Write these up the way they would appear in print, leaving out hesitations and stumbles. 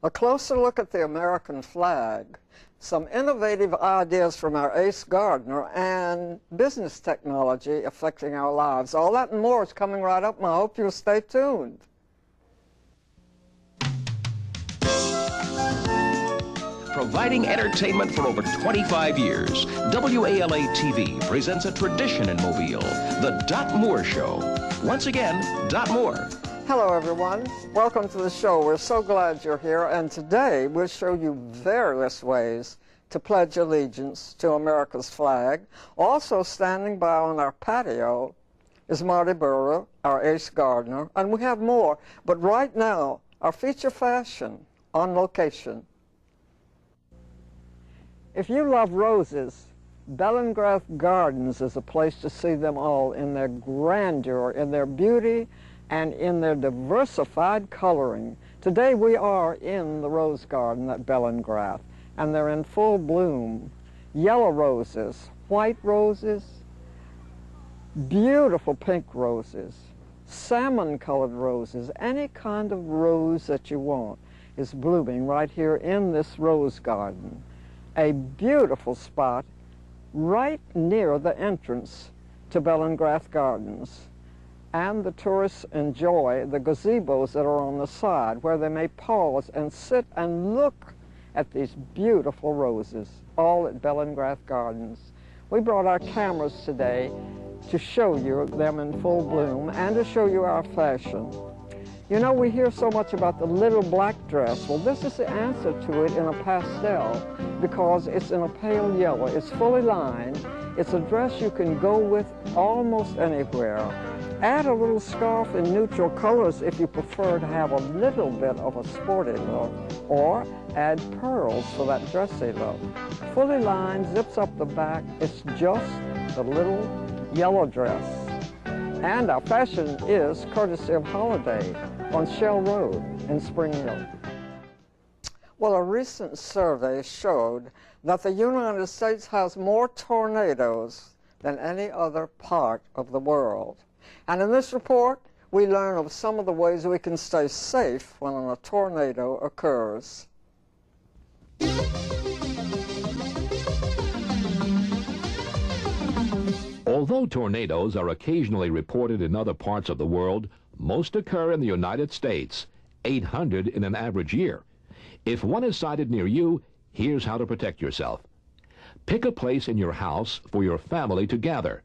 A closer look at the American flag, some innovative ideas from our Ace Gardner, and business technology affecting our lives. All that and more is coming right up, and I hope you'll stay tuned. Providing entertainment for over 25 years, WALA-TV presents a tradition in Mobile, the Dot Moore Show. Once again, Dot Moore. Hello, everyone. Welcome to the show. We're so glad you're here, and today we'll show you various ways to pledge allegiance to America's flag. Also standing by on our patio is Marty Burrow, our Ace Gardner, and we have more. But right now, our feature fashion on location. If you love roses, Bellingrath Gardens is a place to see them all in their grandeur, in their beauty, and in their diversified coloring. Today we are in the rose garden at Bellingrath, and they're in full bloom. Yellow roses, white roses, beautiful pink roses, salmon-colored roses, any kind of rose that you want is blooming right here in this rose garden. A beautiful spot right near the entrance to Bellingrath Gardens. And the tourists enjoy the gazebos that are on the side where they may pause and sit and look at these beautiful roses, all at Bellingrath Gardens. We brought our cameras today to show you them in full bloom and to show you our fashion. You know, we hear so much about the little black dress. Well, this is the answer to it in a pastel because it's in a pale yellow. It's fully lined. It's a dress you can go with almost anywhere. Add a little scarf in neutral colors if you prefer to have a little bit of a sporty look, or add pearls for that dressy look. Fully lined, zips up the back. It's just the little yellow dress. And our fashion is courtesy of Holiday on Shell Road in Spring Hill. Well, a recent survey showed that the United States has more tornadoes than any other part of the world. And in this report, we learn of some of the ways we can stay safe when a tornado occurs. Although tornadoes are occasionally reported in other parts of the world, most occur in the United States, 800 in an average year. If one is sighted near you, here's how to protect yourself. Pick a place in your house for your family to gather.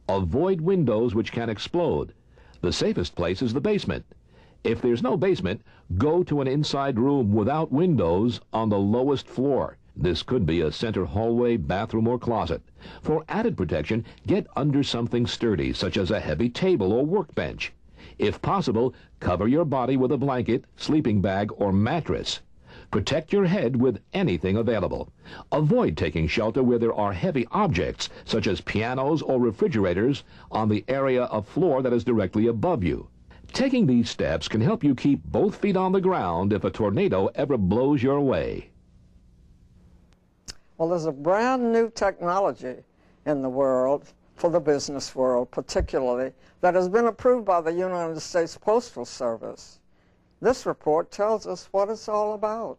Avoid windows which can explode. The safest place is the basement. If there's no basement, go to an inside room without windows on the lowest floor. This could be a center hallway, bathroom, or closet. For added protection, get under something sturdy, such as a heavy table or workbench. If possible, cover your body with a blanket, sleeping bag, or mattress. Protect your head with anything available. Avoid taking shelter where there are heavy objects, such as pianos or refrigerators, on the area of floor that is directly above you. Taking these steps can help you keep both feet on the ground if a tornado ever blows your way. Well, there's a brand new technology in the world, for the business world particularly, that has been approved by the United States Postal Service. This report tells us what it's all about.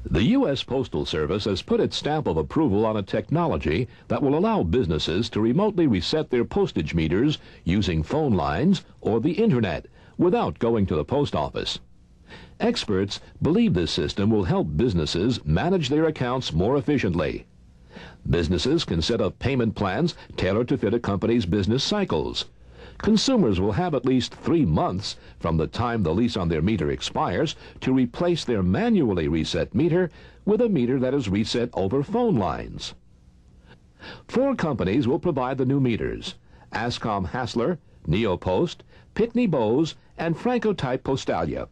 The U.S. Postal Service has put its stamp of approval on a technology that will allow businesses to remotely reset their postage meters using phone lines or the Internet without going to the post office. Experts believe this system will help businesses manage their accounts more efficiently. Businesses can set up payment plans tailored to fit a company's business cycles. Consumers will have at least 3 months from the time the lease on their meter expires to replace their manually reset meter with a meter that is reset over phone lines. 4 companies will provide the new meters: Ascom Hassler, Neopost, Pitney Bowes, and Franco-Type Postalia.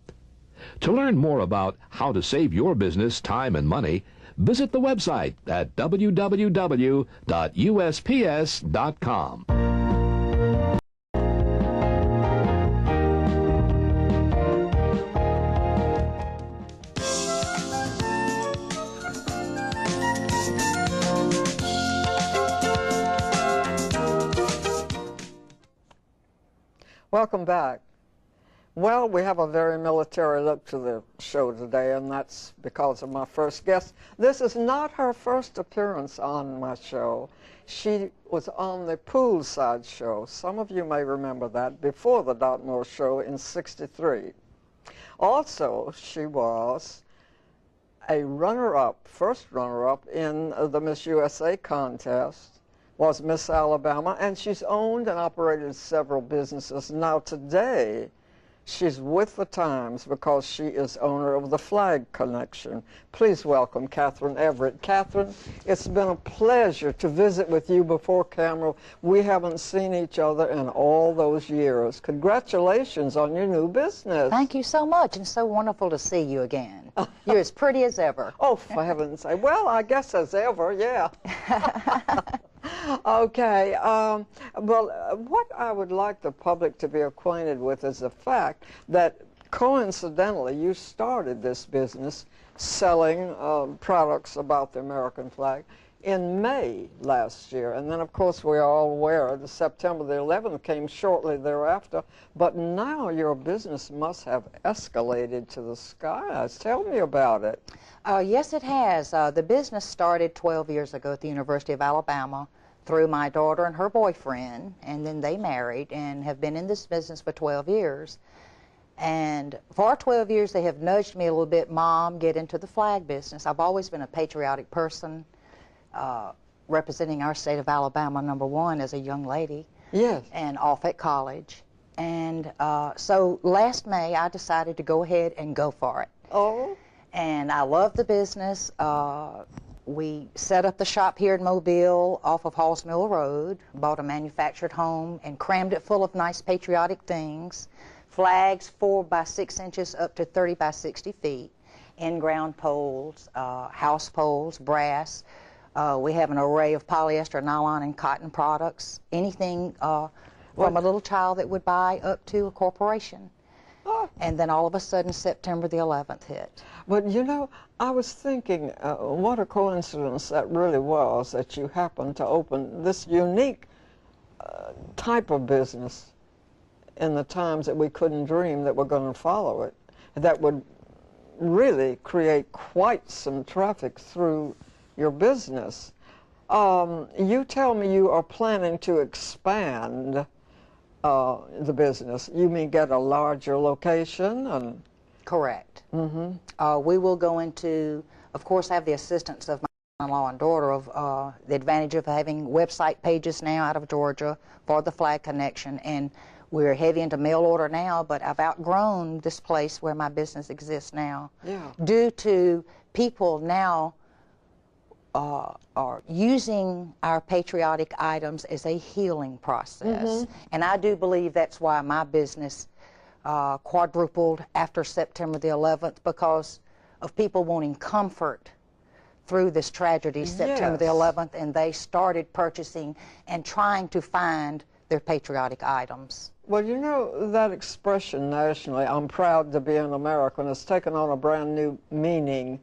To learn more about how to save your business time and money, visit the website at www.usps.com. Welcome back. Well, we have a very military look to the show today, and that's because of my first guest. This is not her first appearance on my show. She was on the Poolside Show. Some of you may remember that, before the Dot Moore Show in '63. Also, she was a runner-up, first runner-up in the Miss USA contest, was Miss Alabama, and she's owned and operated several businesses. Now today, she's with the times because she is owner of the Flag Connection. Please welcome Catherine Everett. Catherine, it's been a pleasure to visit with you before camera. We haven't seen each other in all those years. Congratulations on your new business. Thank you so much, and so wonderful to see you again. You're as pretty as ever. Oh, for heaven's sake. Well, I guess as ever, yeah. Okay, what I would like the public to be acquainted with is the fact that coincidentally you started this business selling products about the American flag in May last year. And then, of course, we are all aware that September the 11th came shortly thereafter. But now your business must have escalated to the skies. Tell me about it. Yes, it has. The business started 12 years ago at the University of Alabama through my daughter and her boyfriend, and then they married and have been in this business for 12 years. And for 12 years, they have nudged me a little bit, Mom, get into the flag business. I've always been a patriotic person, representing our state of Alabama, #1, as a young lady. Yes. And off at college. And so last May, I decided to go ahead and go for it. Oh. And I love the business. We set up the shop here in Mobile off of Halls Mill Road, bought a manufactured home, and crammed it full of nice patriotic things. Flags 4 by 6 inches up to 30 by 60 feet, in-ground poles, house poles, brass. We have an array of polyester, nylon, and cotton products. Anything from a little child that would buy up to a corporation. Oh. And then all of a sudden, September the 11th hit. But you know, I was thinking, what a coincidence that really was, that you happened to open this unique type of business in the times that we couldn't dream that we're going to follow it, that would really create quite some traffic through your business. You tell me you are planning to expand the business. You mean get a larger location? And correct. Mm-hmm. We will go into, of course, have the assistance of my son-in-law and daughter of the advantage of having website pages now out of Georgia for the Flag Connection, and we're heavy into mail order now, but I've outgrown this place where my business exists now. Yeah. Due to people now are using our patriotic items as a healing process. Mm-hmm. And I do believe that's why my business quadrupled after September the 11th, because of people wanting comfort through this tragedy, September the 11th, and they started purchasing and trying to find their patriotic items. Well, you know, that expression nationally, I'm proud to be an American, has taken on a brand new meaning,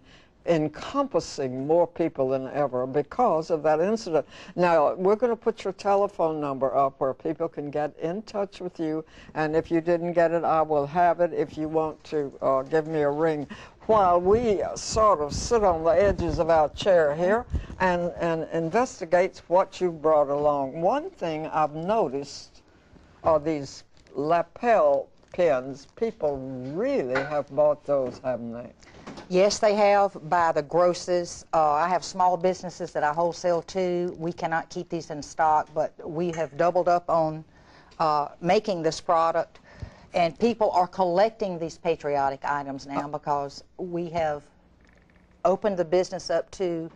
encompassing more people than ever because of that incident. Now, we're going to put your telephone number up where people can get in touch with you, and if you didn't get it, I will have it if you want to give me a ring while we sort of sit on the edges of our chair here and investigate what you brought along. One thing I've noticed are these lapel pins. People really have bought those, haven't they? Yes, they have, by the grosses. I have small businesses that I wholesale to. We cannot keep these in stock, but we have doubled up on making this product. And people are collecting these patriotic items now because we have opened the business up to,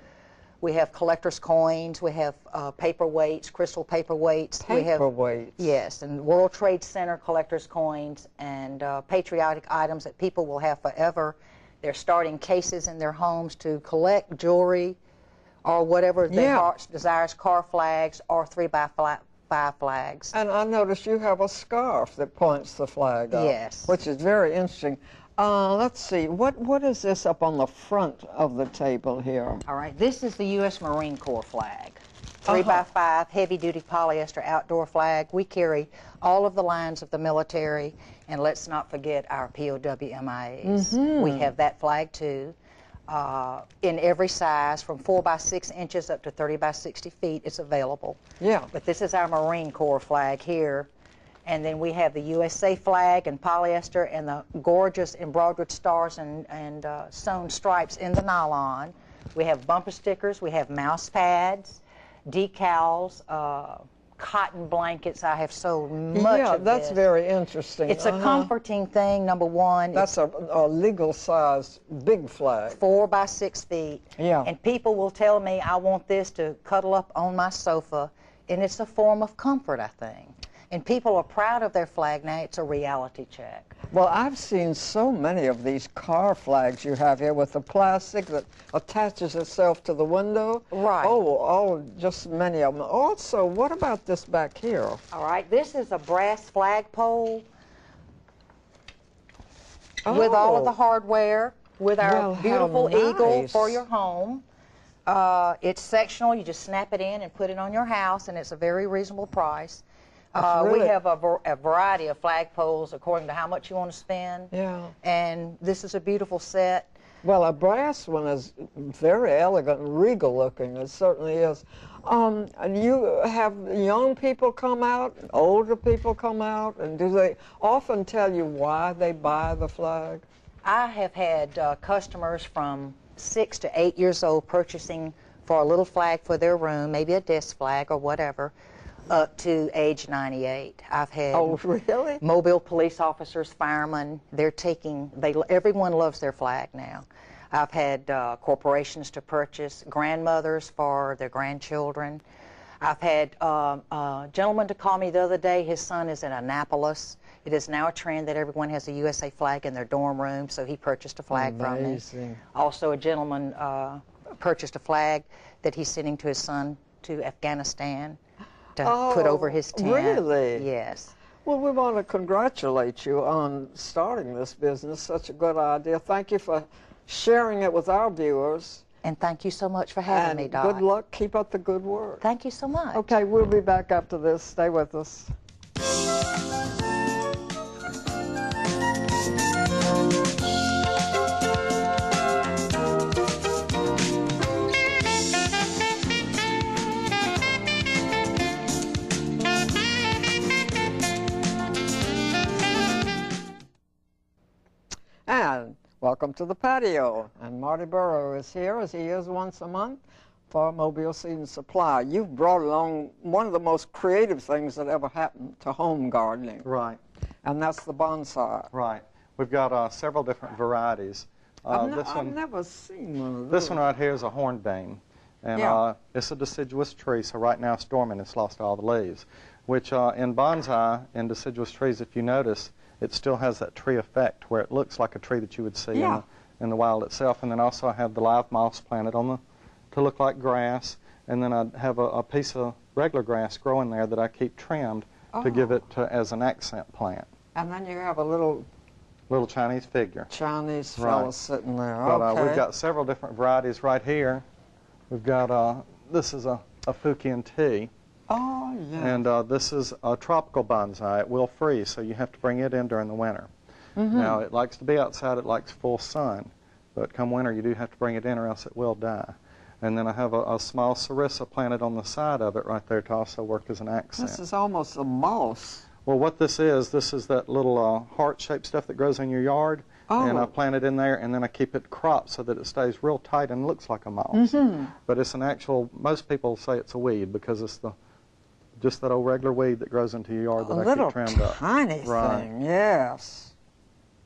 we have collector's coins, we have paperweights, crystal paperweights. Paperweights? Yes, and World Trade Center collector's coins and patriotic items that people will have forever. They're starting cases in their homes to collect jewelry or whatever their heart desires, car flags or 3x5 flags. And I noticed you have a scarf that points the flag up. Yes. Which is very interesting. Let's see, what is this up on the front of the table here? All right, this is the U.S. Marine Corps flag. 3x5 heavy-duty polyester outdoor flag. We carry all of the lines of the military, and let's not forget our POW-MIAs. We have that flag too. In every size, from 4 by 6 inches up to 30 by 60 feet, it's available. Yeah. But this is our Marine Corps flag here. And then we have the USA flag in polyester and the gorgeous embroidered stars and sewn stripes in the nylon. We have bumper stickers, we have mouse pads, decals, cotton blankets. I have so much of that's this. very interesting. It's a comforting thing, number one. That's a legal size big flag. 4 by 6 feet. Yeah. And people will tell me, I want this to cuddle up on my sofa, and it's a form of comfort, I think. And people are proud of their flag now. It's a reality check. Well, I've seen so many of these car flags you have here with the plastic that attaches itself to the window. Right. Oh, just many of them. Also, what about this back here? All right, this is a brass flagpole with all of the hardware, with our Well, how beautiful eagle nice. for your home. It's sectional. You just snap it in and put it on your house, and it's a very reasonable price. Really- We have a variety of flagpoles according to how much you want to spend. Yeah. And this is a beautiful set. Well, a brass one is very elegant and regal looking. It certainly is. And you have young people come out, older people come out, and do they often tell you why they buy the flag? I have had customers from 6 to 8 years old purchasing for a little flag for their room, maybe a desk flag or whatever, up to age 98. I've had Oh, really? Mobile police officers, firemen. Everyone loves their flag now. I've had corporations to purchase, grandmothers for their grandchildren. I've had a gentleman to call me the other day. His son is in Annapolis. It is now a trend that everyone has a USA flag in their dorm room, so he purchased a flag from me. Amazing. Also, a gentleman purchased a flag that he's sending to his son to Afghanistan to put over his tent. Really? Yes. Well, we want to congratulate you on starting this business. Such a good idea. Thank you for sharing it with our viewers. And thank you so much for having me, And Doc. good luck. Keep up the good work. Thank you so much. Okay, we'll be back after this. Stay with us. And welcome to the patio. And Marty Burrow is here, as he is once a month, for Mobile Seed and Supply. You've brought along one of the most creative things that ever happened to home gardening, Right, and that's the bonsai. right. We've got several different varieties. I've never seen one of those. This one right here is a hornbeam, and Yeah. it's a deciduous tree, so right now it's dormant. It's lost all the leaves, which in bonsai and deciduous trees, if you notice, it still has that tree effect where it looks like a tree that you would see Yeah. in the wild itself. And then also I have the live moss planted on to look like grass, and then I have a piece of regular grass growing there that I keep trimmed to give it as an accent plant. And then you have a little Little Chinese figure. Chinese Right. fella sitting there. But Okay. we've got several different varieties right here. We've got, this is a Fukian tea, Oh, yeah. and this is a tropical bonsai. It will freeze, so you have to bring it in during the winter. Mm-hmm. Now, it likes to be outside. It likes full sun, but come winter, you do have to bring it in or else it will die. And then I have a small sarissa planted on the side of it right there to also work as an accent. This is almost a moss. Well, what this is that little heart-shaped stuff that grows in your yard, and I Oh. plant it in there, and then I keep it cropped so that it stays real tight and looks like a moss. Mm-hmm. But it's an actual, most people say it's a weed because it's just that old regular weed that grows into your yard that A I little keep trimmed up. tiny Right. thing, yes.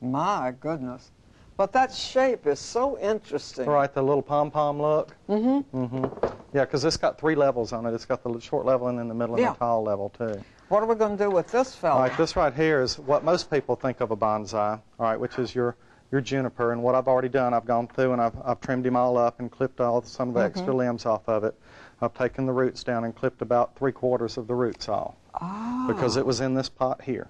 My goodness. But that shape is so interesting. Right, the little pom-pom look. Mm-hmm. Yeah, because it's got 3 levels on it. It's got the short level and then the middle and Yeah. the tall level, too. What are we going to do with this fella? All right, this right here is what most people think of a bonsai, all right, which is your juniper. And what I've already done, I've gone through and I've trimmed him all up and clipped some of the extra limbs off of it. I've taken the roots down and clipped about 3/4 of the roots off because it was in this pot here.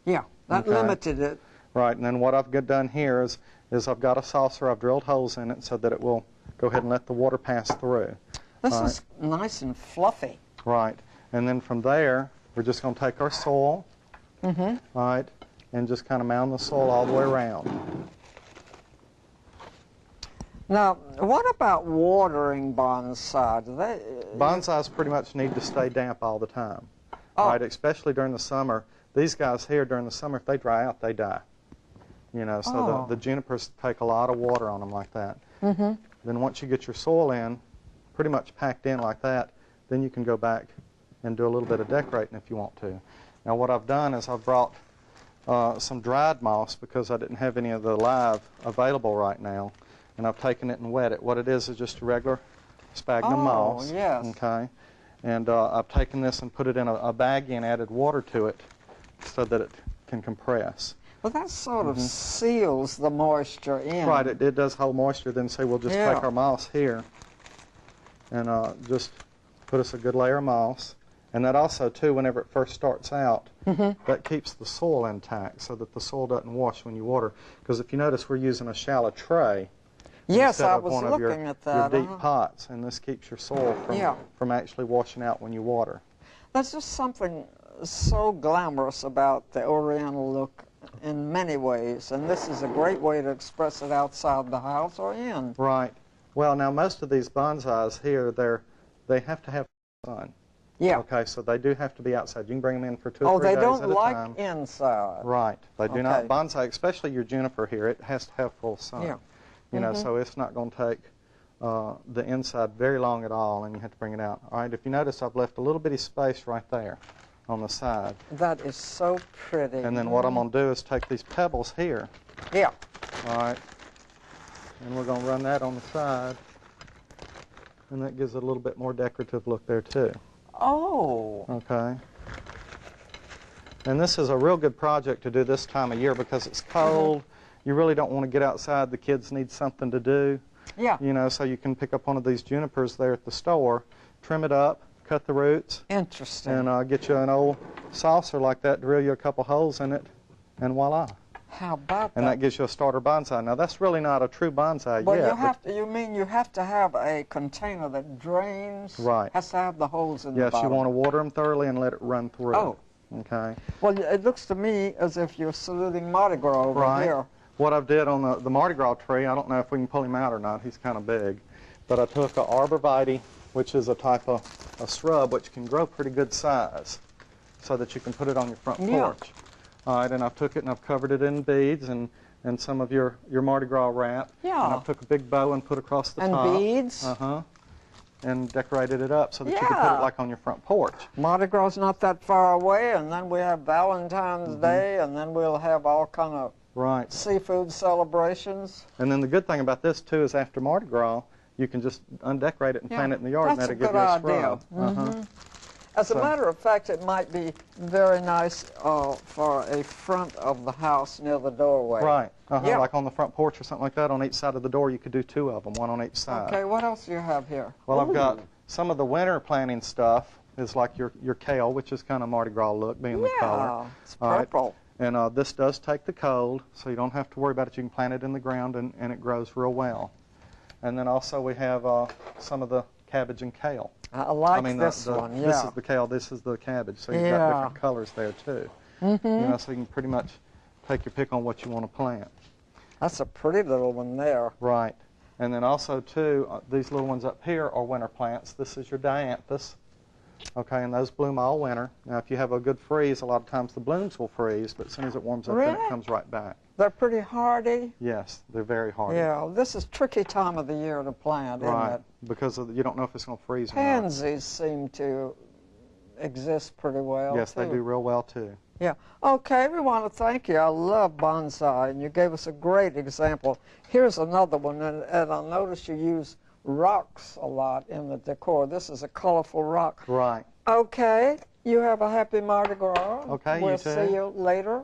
Yeah, that Okay. limited it. Right, and then what I've done here is I've got a saucer, I've drilled holes in it so that it will go ahead and let the water pass through. This All is nice and fluffy. Right. And then from there, we're just going to take our soil, all right, and just kind of mound the soil all the way around. Now, what about watering bonsai? Do they, Bonsais pretty much need to stay damp all the time, Oh. right, especially during the summer. These guys here, during the summer, if they dry out, they die. You know, so Oh. the junipers take a lot of water on them like that. Then once you get your soil in, pretty much packed in like that, then you can go back and do a little bit of decorating if you want to. Now what I've done is I've brought some dried moss because I didn't have any of the live available right now, and I've taken it and wet it. What it is just a regular sphagnum moss. Yes. Okay. And I've taken this and put it in a baggie and added water to it so that it can compress. Well, that sort of seals the moisture in. Right, it does hold moisture. Then say we'll just take our moss here and just put us a good layer of moss. And that also, too, whenever it first starts out, that keeps the soil intact so that the soil doesn't wash when you water. Because if you notice, we're using a shallow tray Yes, instead I of was one of looking your, at that. your deep pots, and this keeps your soil from actually washing out when you water. There's just something so glamorous about the Oriental look in many ways, and this is a great way to express it outside the house or in. Right. Well, now most of these bonsais here, they have to have sun. Yeah. Okay, so they do have to be outside. You can bring them in for 2 or 3 Oh, days they don't at a like time. inside. Right. They do not. Okay. Bonsai, especially your juniper here, it has to have full sun. Yeah. You know, so it's not going to take the inside very long at all, and you have to bring it out. All right, if you notice, I've left a little bitty space right there on the side. That is so pretty. And then what I'm going to do is take these pebbles here, Yeah. all right, and we're going to run that on the side, and that gives it a little bit more decorative look there, too. Oh. Okay. And this is a real good project to do this time of year because it's cold. You really don't want to get outside. The kids need something to do. Yeah. You know, so you can pick up one of these junipers there at the store, trim it up, cut the roots, Interesting. and get you an old saucer like that, drill you a couple holes in it, and voila. How about And that gives you a starter bonsai. Now, that's really not a true bonsai But yet. you have to, you mean you have to have a container that drains? Right. Has to have the holes in the Yes, bottom. you want to water them thoroughly and let it run through. Oh. Okay. Well, it looks to me as if you're saluting Mardi Gras over Right. here. What I've did on the Mardi Gras tree, I don't know if we can pull him out or not. He's kind of big. But I took a arborvitae, which is a type of a shrub which can grow pretty good size so that you can put it on your front porch. All right, and I've took it and I've covered it in beads and some of your Mardi Gras wrap. Yeah. And I've took a big bow and put across the And top. beads? Uh-huh. And decorated it up so that you can put Yeah. it like on your front porch. Mardi Gras is not that far away, and then we have Valentine's Day, and then we'll have all kind of Right. seafood celebrations. And then the good thing about this, too, is after Mardi Gras, you can just undecorate it and plant it in the yard, That's and a that'll give good you a idea. shrub. As a So- matter of fact, it might be very nice for a front of the house near the doorway. Right. Yeah. Like on the front porch or something like that. On each side of the door, you could do 2 of them, one on each side. Okay, what else do you have here? Well, I've got Ooh. some of the winter planting stuff is like your kale, which is kind of Mardi Gras look, being the color. Yeah, it's All right. purple. And this does take the cold, so you don't have to worry about it. You can plant it in the ground, and it grows real well. And then also we have some of the cabbage and kale. I like This this one, yeah. This is the kale, this is the cabbage, so you've got Yeah. different colors there, too. You know, so you can pretty much take your pick on what you want to plant. That's a pretty little one there. Right. And then also, too, these little ones up here are winter plants. This is your dianthus. Okay, and those bloom all winter. Now, if you have a good freeze, a lot of times the blooms will freeze, but as soon as it warms up, then Really? it comes right back. They're pretty hardy. Yes, they're very hardy. Yeah, this is tricky time of the year to plant, Right, isn't it? because you don't know if it's going to freeze or not. Pansies seem to exist pretty well, Yes, they too. do real well, too. Yeah. Okay, we want to thank you. I love bonsai, and you gave us a great example. Here's another one, and I noticed you use rocks a lot in the decor. This is a colorful rock. Right. Okay, you have a happy Mardi Gras. Okay, you we'll too. see you later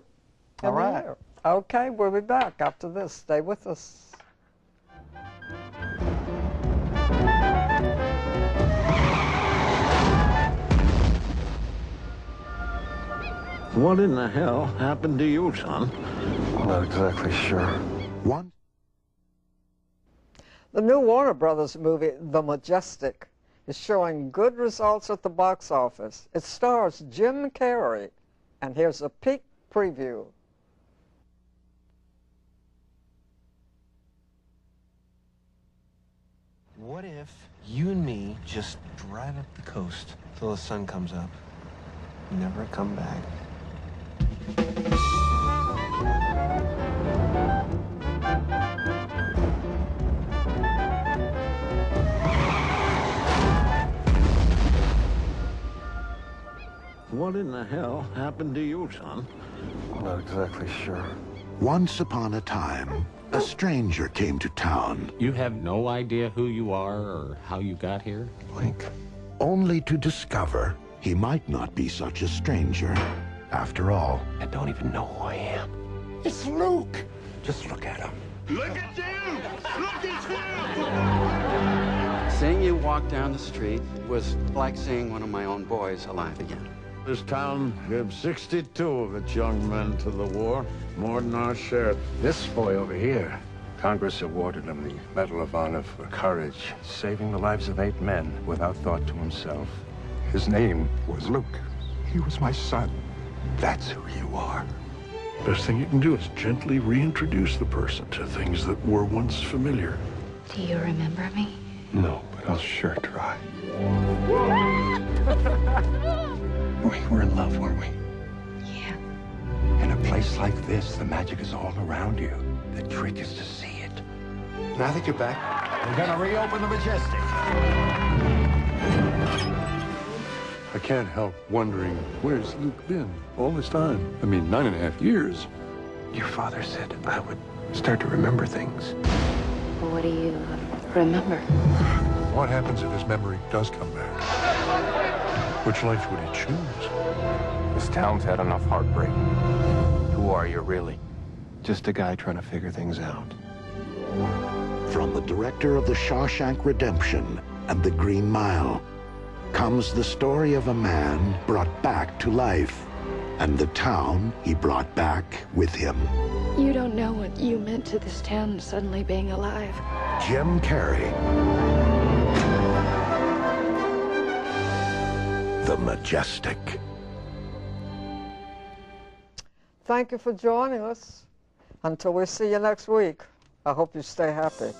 in All the right. year. Okay, we'll be back after this. Stay with us. What in the hell happened to you, son? I'm not exactly sure. One? The new Warner Brothers movie, The Majestic, is showing good results at the box office. It stars Jim Carrey, and here's a peek preview. What if you and me just drive up the coast till the sun comes up, never come back? What in the hell happened to you, son? I'm not exactly sure. Once upon a time, a stranger came to town. You have no idea who you are or how you got here? Link. Only to discover he might not be such a stranger after all. I don't even know who I am. It's Luke! Just look at him. Look at you! Look at you! Seeing you walk down the street was like seeing one of my own boys alive again. This town gave 62 of its young men to the war, more than our share. This boy over here, Congress awarded him the Medal of Honor for courage, saving the lives of 8 men without thought to himself. His name was Luke. He was my son. That's who you are. Best thing you can do is gently reintroduce the person to things that were once familiar. Do you remember me? No, but I'll sure try. We were in love, weren't we? Yeah. In a place like this, the magic is all around you. The trick is to see it. Now that you're back, we're gonna reopen the Majestic. I can't help wondering, where's Luke been all this time? I mean, 9.5 years. Your father said I would start to remember things. What do you remember? What happens if his memory does come back? Which life would he choose? This town's had enough heartbreak. Who are you, really? Just a guy trying to figure things out. From the director of The Shawshank Redemption and The Green Mile comes the story of a man brought back to life and the town he brought back with him. You don't know what you meant to this town suddenly being alive. Jim Carrey. The Majestic. Thank you for joining us. Until we see you next week, I hope you stay happy.